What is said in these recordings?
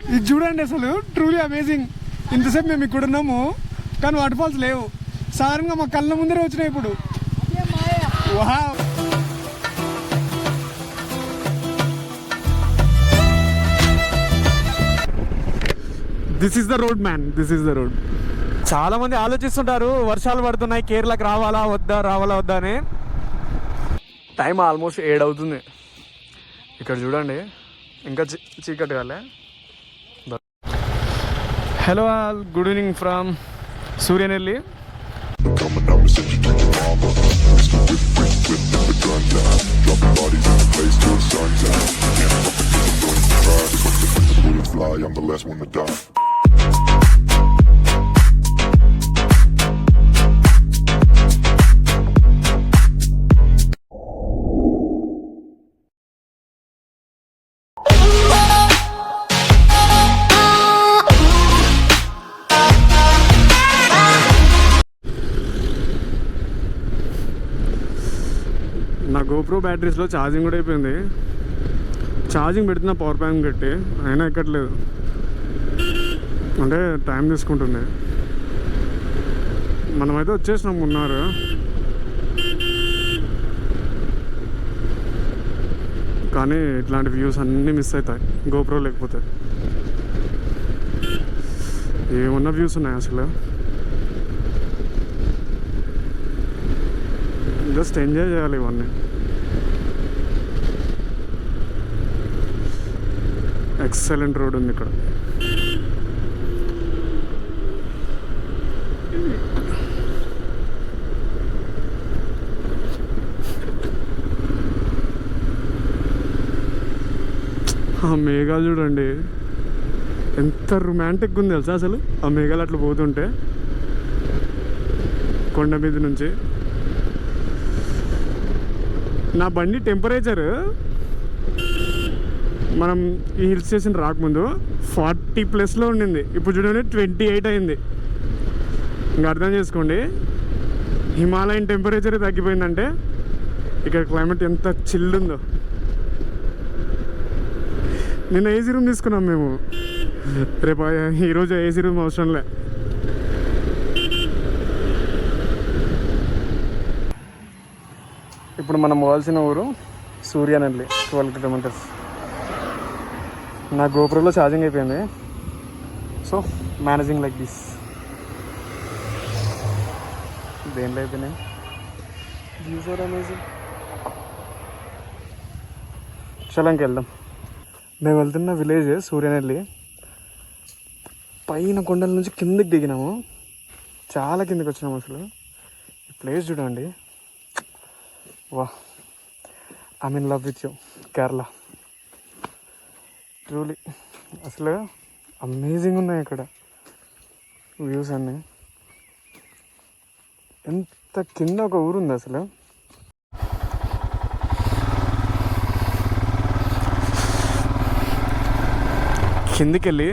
ఇది చూడండి అసలు ట్రూలీ అమేజింగ్. ఇంతసేపు మేము ఇక్కడ ఉన్నాము కానీ వాటర్ ఫాల్స్ లేవు. సాధారణంగా మా కళ్ళ ముందరే వచ్చినాయి ఇప్పుడు. Wow. This is the road man, this is the road. చాలా మంది ఆలోచిస్తుంటారు వర్షాలు పడుతున్నాయి కేరళకి రావాలా వద్దా అని. టైం ఆల్మోస్ట్ 7 అవుతుంది. ఇక్కడ చూడండి ఇంకా చీకటి కాలే. Hello all, good evening from Suryanelli. నా గోప్రో బ్యాటరీస్లో ఛార్జింగ్ కూడా అయిపోయింది. ఛార్జింగ్ పెడుతున్న పవర్ బ్యాంక్ పెట్టి అయినా ఎక్కట్లేదు, అంటే టైం తీసుకుంటుంది. మనమైతే వచ్చేసినాం మున్నారు. కానీ ఇట్లాంటి వ్యూస్ అన్నీ మిస్ అవుతాయి గోప్రో లేకపోతే. ఏమన్నా వ్యూస్ ఉన్నాయి అసలు. జస్ట్ ఎంజాయ్ చేయాలి ఇవన్నీ. ఎక్సలెంట్ రోడ్ ఉంది ఇక్కడ. ఆ మేఘాలు చూడండి ఎంత రొమాంటిక్గా ఉంది తెలుసా అసలు. ఆ మేఘాలు అట్లా పోతుంటే కొండ మీద నుంచి. నా బండి టెంపరేచర్ మనం ఈ హిల్ స్టేషన్ రాకముందు 40+ ఉండింది. ఇప్పుడు చూడండి 28 అయింది. ఇంకా అర్థం చేసుకోండి హిమాలయన్ టెంపరేచర్ తగ్గిపోయిందంటే ఇక్కడ క్లైమేట్ ఎంత చిల్ ఉందో. నిన్న ఏసీ రూమ్ తీసుకున్నాం మేము. రేపు ఈరోజు ఏసీ రూమ్ అవసరంలే. ఇప్పుడు మనం పోవాల్సిన ఊరు సూర్యనెల్లి, 12 కిలోమీటర్స్. నా గోప్రోలో ఛార్జింగ్ అయిపోయింది, సో మేనేజింగ్ లైక్ దిస్. దేంట్లో అయిపోయినాయి యూజర్ అమేజింగ్. చలంకి వెళ్దాం. మేము వెళ్తున్న విలేజ్ సూర్యనెల్లి. పైన కొండల నుంచి కిందకి దిగినాము, చాలా కిందకి వచ్చినాము. అసలు ఈ ప్లేస్ చూడండి. వా, I'm in love with you Kerala. Truly అసలు అమేజింగ్ ఉన్నాయి ఇక్కడ వ్యూస్ అన్నీ. ఎంత కింద ఒక ఊరు ఉంది అసలు. కిందికి వెళ్ళి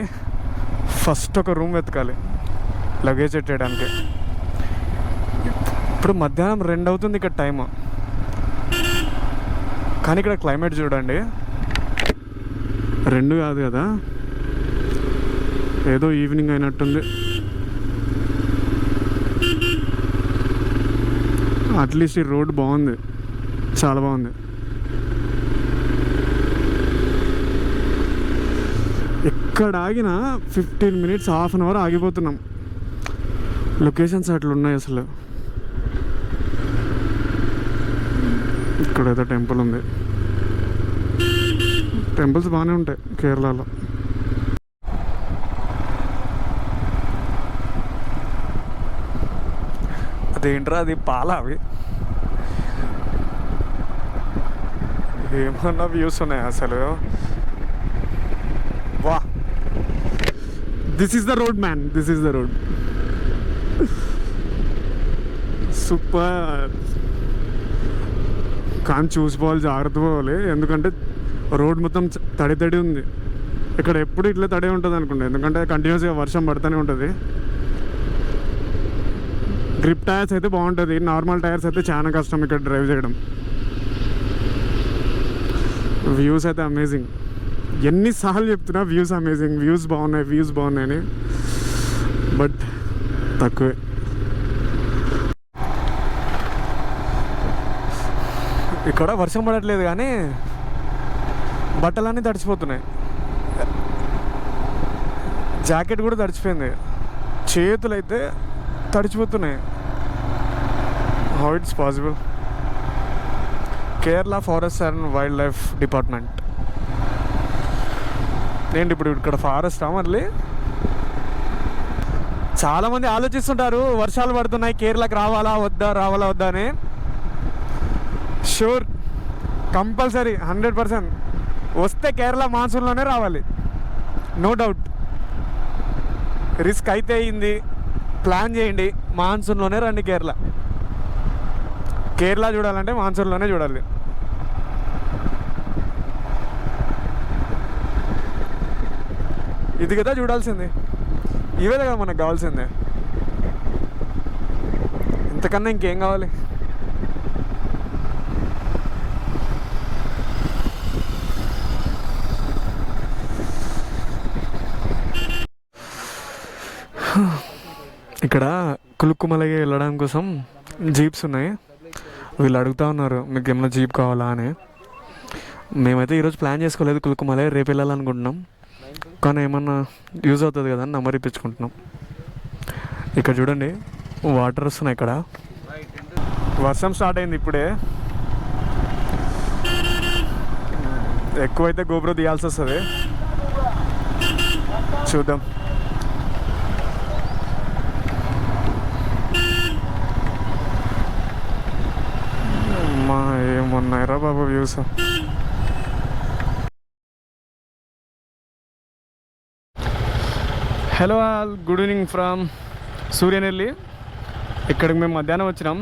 ఫస్ట్ ఒక రూమ్ వెతకాలి లగేజ్ పెట్టేయడానికి. ఇప్పుడు మధ్యాహ్నం 2 అవుతుంది ఇక్కడ టైము. కానీ ఇక్కడ క్లైమేట్ చూడండి, 2 కాదు కదా, ఏదో ఈవినింగ్ అయినట్టుంది. అట్లీస్ట్ ఈ రోడ్ బాగుంది, చాలా బాగుంది. ఎక్కడ ఆగినా 15 మినిట్స్, హాఫ్ అన్ అవర్ ఆగిపోతున్నాం. లొకేషన్స్ అట్లున్నాయి అసలు. ఇక్కడ ఏదో టెంపుల్ ఉంది. టెంపుల్స్ బాగానే ఉంటాయి కేరళలో. అదేంట్రా అది పాల, అవి ఏమన్నా వ్యూస్ ఉన్నాయి అసలు. వా, this is the road man, this is the road. Super. కానీ చూసుకోవాలి, జాగ్రత్త పోవాలి, ఎందుకంటే రోడ్ మొత్తం తడి ఉంది. ఇక్కడ ఎప్పుడు ఇట్లా తడి ఉంటుంది అనుకోండి, ఎందుకంటే కంటిన్యూస్గా వర్షం పడుతూనే ఉంటుంది. గ్రిప్ టైర్స్ అయితే బాగుంటుంది, నార్మల్ టైర్స్ అయితే చాలా కష్టం ఇక్కడ డ్రైవ్ చేయడం. వ్యూస్ అయితే అమేజింగ్. ఎన్నిసార్లు చెప్తున్నా వ్యూస్ అమేజింగ్, వ్యూస్ బాగున్నాయని, బట్ తక్కువే. ఇక్కడ వర్షం పడట్లేదు కానీ బట్టలన్నీ తడిచిపోతున్నాయి. జాకెట్ కూడా తడిచిపోయింది, చేతులు అయితే తడిచిపోతున్నాయి. How it's possible? Kerala forest and wild life department. ఏంటి ఇప్పుడు ఇక్కడ ఫారెస్టా? మళ్ళీ చాలామంది ఆలోచిస్తుంటారు వర్షాలు పడుతున్నాయి కేరళకి రావాలా వద్దా అని. షూర్, కంపల్సరీ 100% వస్తే కేరళ మాన్సూన్లోనే రావాలి, నో డౌట్. రిస్క్ అయితే అయింది, ప్లాన్ చేయండి, మాన్సూన్లోనే రండి. కేరళ చూడాలంటే మాన్సూన్లోనే చూడాలి. ఇది కదా చూడాల్సింది, ఇవే కదా మనకు కావాల్సిందే. ఇంతకన్నా ఇంకేం కావాలి? ఇక్కడ కులుక్కుమలకి వెళ్ళడం కోసం జీప్స్ ఉన్నాయి. వీళ్ళు అడుగుతూ ఉన్నారు మీకు ఏమైనా జీప్ కావాలా అని. మేమైతే ఈరోజు ప్లాన్ చేసుకోలేదు కులుక్కుమలై, రేపు వెళ్ళాలనుకుంటున్నాం. కానీ ఏమన్నా యూజ్ అవుతుంది కదా అని నెంబర్ ఇప్పించుకుంటున్నాం. ఇక్కడ చూడండి వాటర్ వస్తున్నాయి. ఇక్కడ వర్షం స్టార్ట్ అయింది ఇప్పుడే. ఎక్కువైతే గోప్రో తీయాల్సి వస్తుంది, చూద్దాం. అమ్మా ఏమున్నాయిరా బాబు views. Hello all, good evening from Suryanelli. ఇక్కడికి మేము మధ్యాహ్నం వచ్చినాం.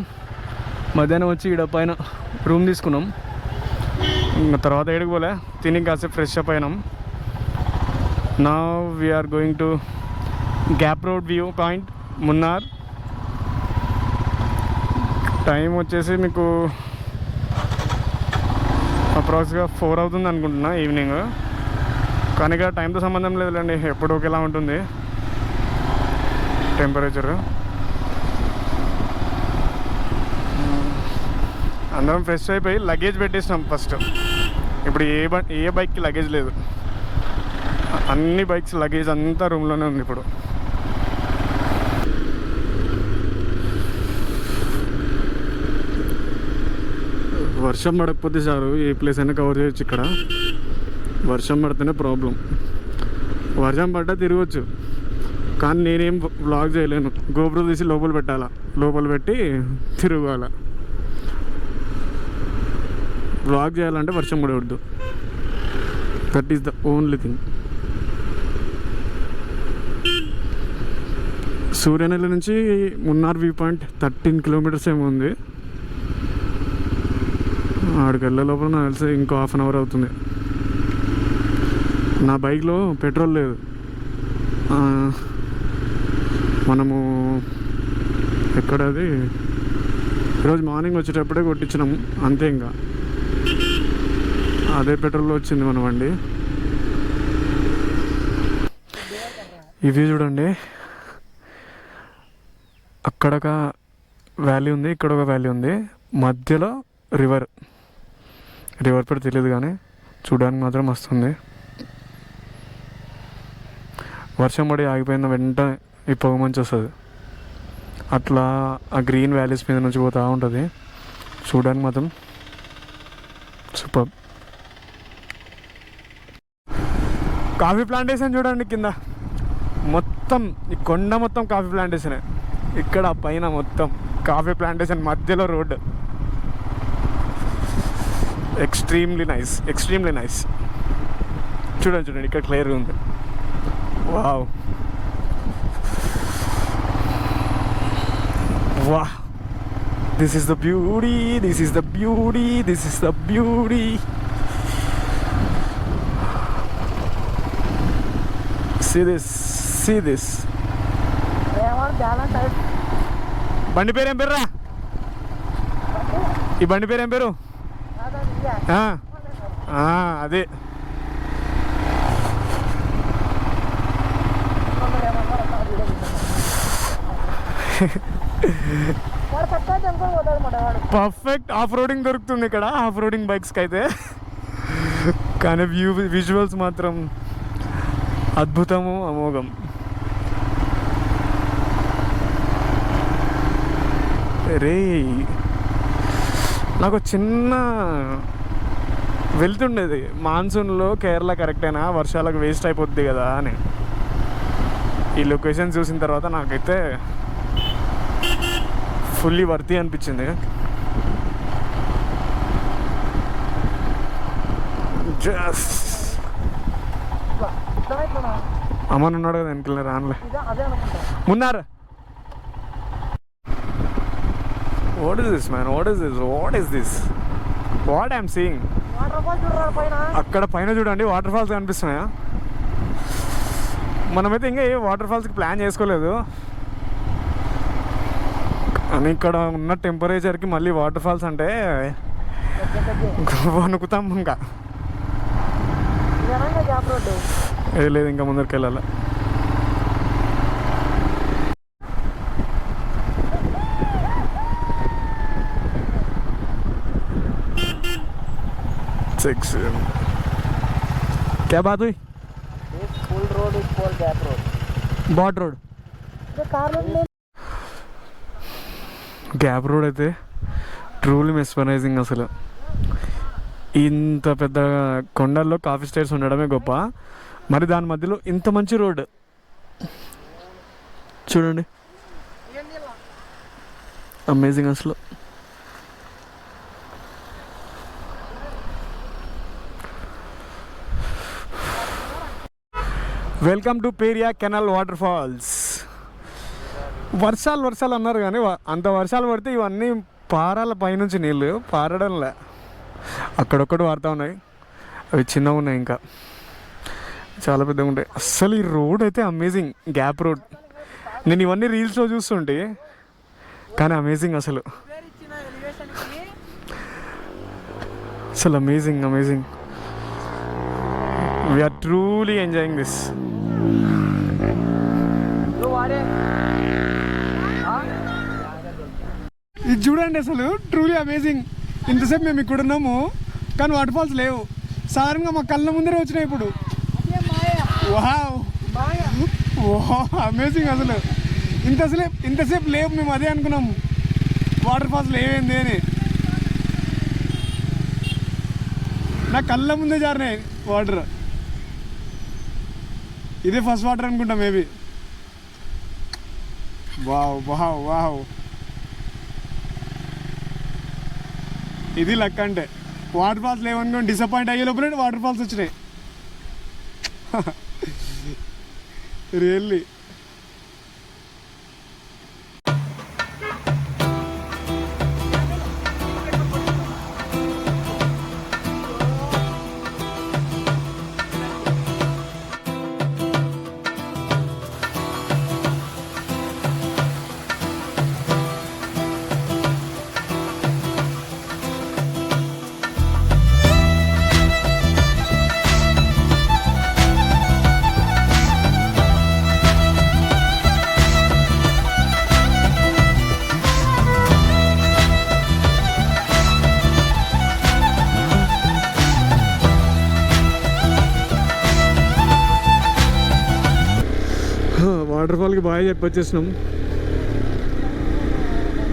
మధ్యాహ్నం వచ్చి ఇక్కడ పైన రూమ్ తీసుకున్నాం. ఇంకా తర్వాత ఏడికి పోలే, తిని కాసేపు ఫ్రెష్ అప్ అయినాం. నా we are going to gap road view point, Munnar. Time వచ్చేసి మీకు అప్రాక్స్గా 4 అవుతుంది అనుకుంటున్నా ఈవినింగ్. కానీ ఇక్కడ టైంతో సంబంధం లేదులేండి, ఎప్పుడు ఒకేలా ఉంటుంది టెంపరేచర్. అందరం ఫ్రెష్ అయిపోయి లగేజ్ పెట్టేసినాం ఫస్ట్. ఇప్పుడు ఏ బైక్కి లగేజ్ లేదు, అన్ని బైక్స్ లగేజ్ అంతా రూమ్లోనే ఉంది. ఇప్పుడు వర్షం పడకపోతే చాలు, ఏ ప్లేస్ అయినా కవర్ చేయొచ్చు. ఇక్కడ వర్షం పడితేనే ప్రాబ్లం. వర్షం పడ్డా తిరగచ్చు, కానీ నేనేం వ్లాగ్ చేయలేను. గోప్రో తీసి లోపల పెట్టాలా, లోపల పెట్టి తిరగాల. వ్లాగ్ చేయాలంటే వర్షం పడవద్దు, that is the only thing. Suryanelli నుంచి మున్నార్ వ్యూ పాయింట్ 13 కిలోమీటర్స్ ఏమో ఉంది. ఆడికి వెళ్ళే లోపల నాకు తెలిసి ఇంకో 1/2 అవర్ అవుతుంది. నా బైక్లో పెట్రోల్ లేదు. మనము ఎక్కడది ఈరోజు మార్నింగ్ వచ్చేటప్పుడే కొట్టించినాము అంతే. ఇంకా అదే పెట్రోల్లో వచ్చింది మన బండి. ఇవి చూడండి, అక్కడ ఒక వ్యాలీ ఉంది, ఇక్కడ ఒక వ్యాలీ ఉంది, మధ్యలో రివర్ పేరు తెలియదు కానీ చూడడానికి మాత్రం వస్తుంది. వర్షం పడి ఆగిపోయిన వెంటనే ఈ పొగ మంచి వస్తుంది. అట్లా ఆ గ్రీన్ వ్యాలీస్ మీద నుంచి పోతూ ఉంటుంది. చూడడానికి మాత్రం సూపర్. కాఫీ ప్లాంటేషన్ చూడండి, కింద మొత్తం ఈ కొండ మొత్తం కాఫీ ప్లాంటేషనే. ఇక్కడ పైన మొత్తం కాఫీ ప్లాంటేషన్, మధ్యలో రోడ్. Extremely nice. చూడండి ఇక్కడ క్లియర్గా ఉంది. Wow, this is the beauty. See this. బండి పేరు ఏం పేరురా? ఈ బండి పేరు ఏం పేరు? అదే పర్ఫెక్ట్ ఆఫ్ రోడింగ్ దొరుకుతుంది ఇక్కడ, ఆఫ్ రోడింగ్ బైక్స్కి అయితే. కానీ విజువల్స్ మాత్రం అద్భుతము, అమోఘం. రే నాకు చిన్న వెళ్తుండేది, మాన్సూన్లో కేరళ కరెక్టేనా, వర్షాలకు వేస్ట్ అయిపోద్ది కదా అని. ఈ లొకేషన్ చూసిన తర్వాత నాకైతే ఫుల్లీ వర్తీ అనిపించింది. అమ్మన్ ఉన్నాడు కదా వెనకలే, రానులే మున్నారు. What is this man, what is this, what is this, what I'm seeing? అక్కడ పైన చూడండి వాటర్ ఫాల్స్ కనిపిస్తున్నాయా. మనమైతే ఇంకా ఏ వాటర్ ఫాల్స్కి ప్లాన్ చేసుకోలేదు, కానీ ఇక్కడ ఉన్న టెంపరేచర్కి మళ్ళీ వాటర్ ఫాల్స్ అంటే వణుకుతాం. ఇంకా లేదు, ఇంకా ముందరికి వెళ్ళాలి. क्या बात हुई? Full road is called gap road. बॉट रोड. గ్యాప్ రోడ్ అయితే ట్రూలీ మెస్మరైజింగ్. అసలు ఇంత పెద్ద కొండల్లో కాఫీ స్టేట్స్ ఉండడమే గొప్ప, మరి దాని మధ్యలో ఇంత మంచి రోడ్ చూడండి, అమేజింగ్ అసలు. Welcome to Periya Kanal waterfalls. వర్షాలు అన్నారు కానీ అంత వర్షాలు పడితే ఇవన్నీ పారాల పైనుంచి నీళ్ళు పారడంలే, అక్కడొక్కడు వాడుతూ ఉన్నాయి. అవి చిన్నగా ఉన్నాయి, ఇంకా చాలా పెద్దగా ఉంటాయి. అస్సలు ఈ రోడ్ అయితే అమేజింగ్, గ్యాప్ రోడ్. నేను ఇవన్నీ రీల్స్లో చూస్తుంటే, కానీ అమేజింగ్ అసలు, అసలు amazing amazing. We are truly enjoying this. ఇది చూడండి అసలు ట్రూలీ అమేజింగ్. ఇంతసేపు మేము ఇక్కడ ఉన్నాము కానీ వాటర్ ఫాల్స్ లేవు, సాధారణంగా మా కళ్ళ ముందరే వచ్చినాయి ఇప్పుడు. వావ్ అమేజింగ్ అసలు. ఇంతసేపు లేవు, మేము అదే అనుకున్నాము వాటర్ ఫాల్స్ లేవేంది అని. నా కళ్ళ ముందే జారినాయి వాటర్. ఇదే ఫస్ట్ వాటర్ అనుకుంటా మేబీ. వావ్ వావ్ వావ్, ఇది లక్ అంటే. వాటర్ ఫాల్స్ లేవనుకోండి డిసప్పాయింట్ అయ్యే లోపలే వాటర్ ఫాల్స్ వచ్చినాయి. రియల్లీ వాటర్ ఫాల్కి బాగా చెప్పొచ్చేసినాం.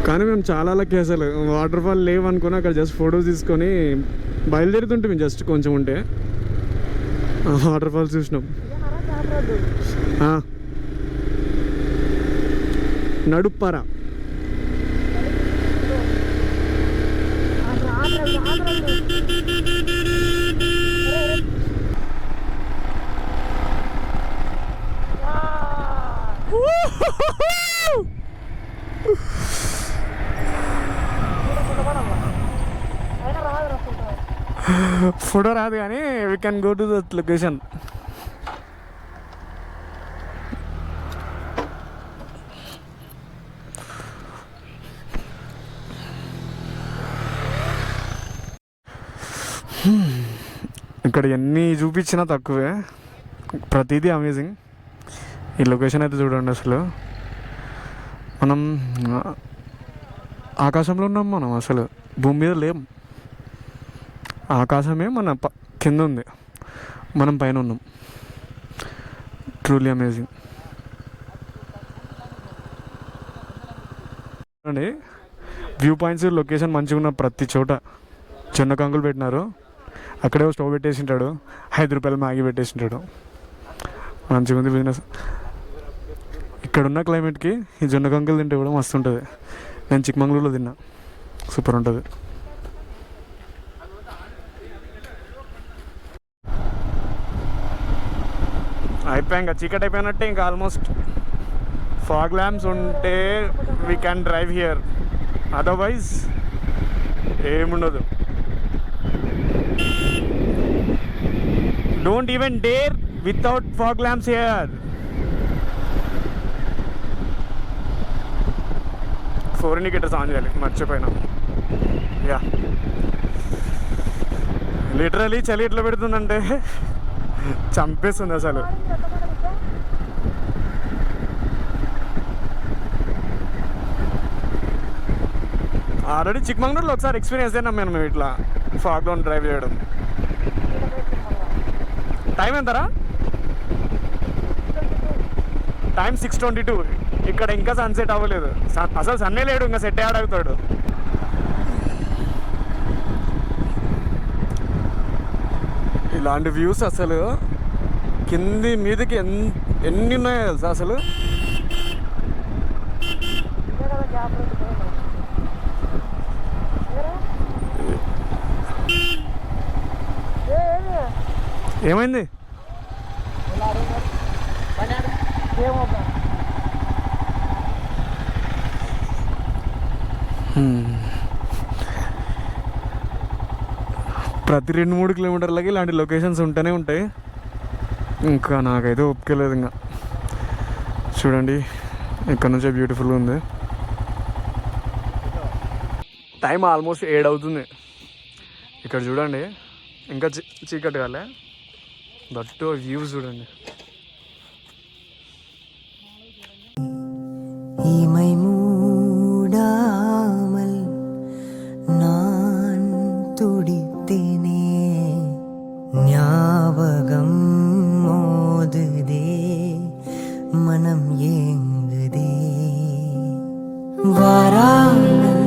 కానీ మేము చాలా లక్కీ అసలు. వాటర్ ఫాల్ లేవనుకుని అక్కడ జస్ట్ ఫొటోస్ తీసుకొని బయలుదేరుతుంటే జస్ట్ కొంచెం ఉంటే వాటర్ ఫాల్స్ చూసినాం. నడుప్పరా ఫోటో రాదు కానీ we can go to that location. ఇక్కడ ఎన్ని చూపించినా తక్కువే, ప్రతిదీ అమేజింగ్. ఈ లొకేషన్ అయితే చూడండి అసలు మనం ఆకాశంలో ఉన్నాం, మనం అసలు భూమి మీద లేం. ఆకాశమే మన కింద ఉంది, మనం పైన ఉన్నాం. ట్రూలీ అమేజింగ్ అండి. వ్యూ పాయింట్స్, లొకేషన్ మంచిగా ఉన్న ప్రతి చోట జొన్న కంకులు పెట్టినారు. అక్కడే స్టవ్ పెట్టేసింటాడు, 5 రూపాయలు మ్యాగీ పెట్టేసింటాడు. మంచిగా ఉంది బిజినెస్. ఇక్కడున్న క్లైమేట్కి ఈ జొన్న కంకులు తింటే కూడా మస్తు ఉంటుంది. నేను చిక్మంగళూరులో తిన్నా, సూపర్ ఉంటుంది. అయిపోయా, ఇంకా చీకటి అయిపోయినట్టే. ఇంకా ఆల్మోస్ట్ ఫాగ్ ల్యాంప్స్ ఉంటే we can drive here, otherwise ఏముండదు. Don't even dare without fog lamps here. 4 indicators on చేయాలి, మర్చిపోయినా. యా, లిటరలీ చలి ఎట్లా పెడుతుందంటే చంపేస్తుంది అసలు. ఆల్రెడీ చిక్మంగళూరులో ఒకసారి ఎక్స్పీరియన్స్ అయినా మేము ఇట్లా ఫాగ్లో డ్రైవ్ చేయడం. టైం ఎంతరా? టైం 6:22. ఇక్కడ ఇంకా సన్సెట్ అవ్వలేదు, అసలు సన్నే లేడు, ఇంకా సెట్ ఆడవుతాడు. ఇలాంటి వ్యూస్ అసలు కింది మీదకి ఎన్ని ఉన్నాయో తెలుసా అసలు. ఏమైంది? ప్రతి 2-3 కిలోమీటర్లకి ఇలాంటి లొకేషన్స్ ఉంటూనే ఉంటాయి. ఇంకా నాకైతే ఒప్పుకోలేదు. ఇంకా చూడండి, ఇక్కడ నుంచే బ్యూటిఫుల్గా ఉంది. టైం ఆల్మోస్ట్ 7 అవుతుంది. ఇక్కడ చూడండి, ఇంకా చీకటి కాలే, దట్టు వ్యూస్ చూడండి. மூடாமல் நான் துடித்தேனே, ஞாபகம் மோதுதே, மனம் ஏங்குதே, வாராமல்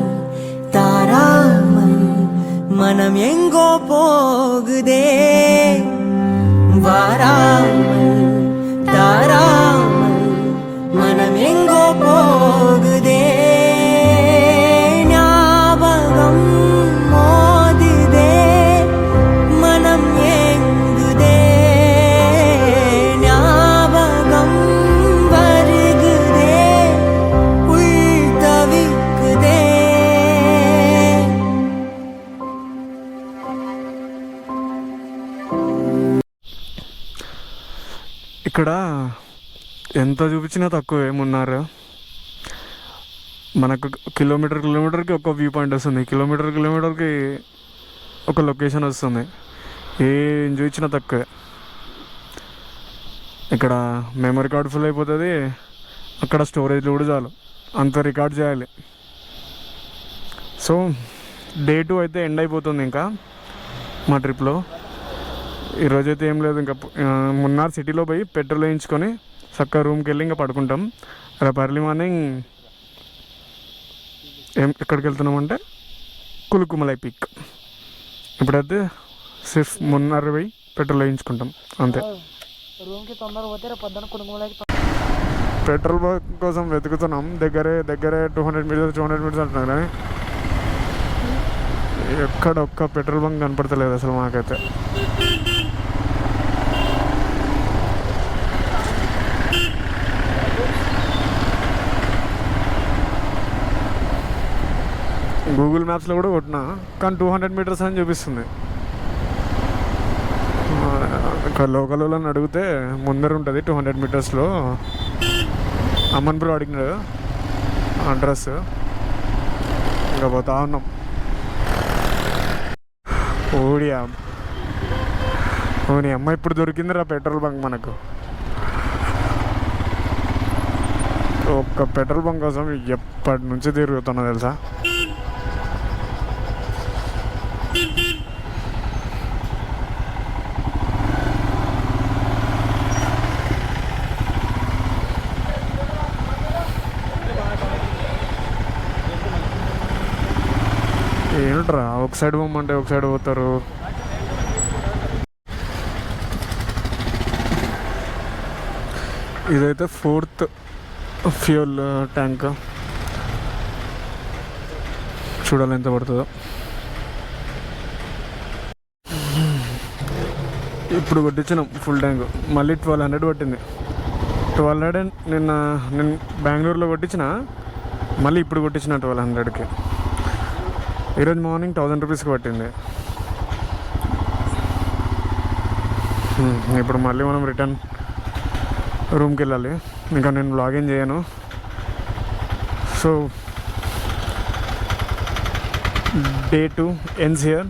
தாராமல் மனம் எங்கோ போகுதே, வாராமல் தாராமல் மனம் எங்கோ போகுதே, ஞாபகம் மோதுதே, மனம் ஏங்குதே, ஞாபகம் வருகுதே, உள் தவிக்குதே. ఇక్కడ ఎంత చూపించినా తక్కువే. మున్నారు మనకు కిలోమీటర్కి ఒక వ్యూ పాయింట్ వస్తుంది, కిలోమీటర్కి ఒక లొకేషన్ వస్తుంది. ఏం చూపించినా తక్కువే. ఇక్కడ మెమరీ కార్డ్ ఫుల్ అయిపోతుంది, అక్కడ స్టోరేజ్ కూడా చాలు, అంత రికార్డ్ చేయాలి. సో డే 2 అయితే ఎండ్ అయిపోతుంది ఇంకా మా ట్రిప్లో. ఈరోజైతే ఏం లేదు, ఇంకా మున్నార్ సిటీలో పోయి పెట్రోల్ వేయించుకొని చక్కగా రూమ్కి వెళ్ళి ఇంకా పడుకుంటాం. రేపు ఎర్లీ మార్నింగ్ ఎక్కడికి వెళ్తున్నామంటే కులుకుమలై పీక్. ఇప్పుడైతే సిర్ఫ్ మున్నార్ పోయి పెట్రోల్ వేయించుకుంటాం అంతే. రూమ్కి తొందరగా పోతే రేపు పొద్దున్న కుటుంబంలోకి పెట్రోల్ కోసం వెతుకుతున్నాం. దగ్గరే 200 మీటర్స్ అంటున్నారు, కానీ ఎక్కడ ఒక్క పెట్రోల్ బంక్ కనపడతలేదు అసలు మాకైతే. గూగుల్ మ్యాప్స్లో కూడా కొట్టినా, కానీ 200 మీటర్స్ అని చూపిస్తుంది. ఇక్కడ లోకల్ వాళ్ళని అడిగితే ముందర ఉంటుంది 200 మీటర్స్లో. అమ్మన్ బ్రో అడిగినాడు అడ్రస్, ఇంకా పోతా ఉన్నాం. ఓడియా ఓని అమ్మ, ఇప్పుడు దొరికిందిరా పెట్రోల్ బంక్ మనకు. ఒక్క పెట్రోల్ బంక్ కోసం ఎప్పటి నుంచి తిరుగుతున్నా తెలుసా. ఏంట్రా ఒక సైడ్ పోమంటే ఒక సైడ్ పోతారు. ఇదైతే 4th ఫ్యూయల్ ట్యాంక్. చూడాలి ఎంత పడుతుందో. ఇప్పుడు కొట్టించినాం ఫుల్ ట్యాంక్. మళ్ళీ 1200 పట్టింది. 1200 నేను బెంగళూరులో కొట్టించిన, మళ్ళీ ఇప్పుడు కొట్టించిన 1200కి. ఈరోజు మార్నింగ్ 1000 రూపీస్కి పట్టింది. ఇప్పుడు మళ్ళీ మనం రిటర్న్ రూమ్కి వెళ్ళాలి. ఇంకా నేను లాగిన్ చేయను. So day 2 ends here.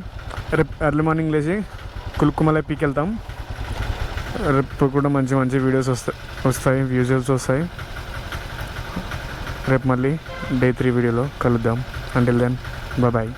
రేపు ఎర్లీ మార్నింగ్ లేచి కులుక్కుమలై పీకి వెళ్తాం. రేపు కూడా మంచి మంచి వీడియోస్ వస్తాయి, విజువల్స్ వస్తాయి. రేపు మళ్ళీ డే 3 వీడియోలో కలుద్దాం. Until then bye.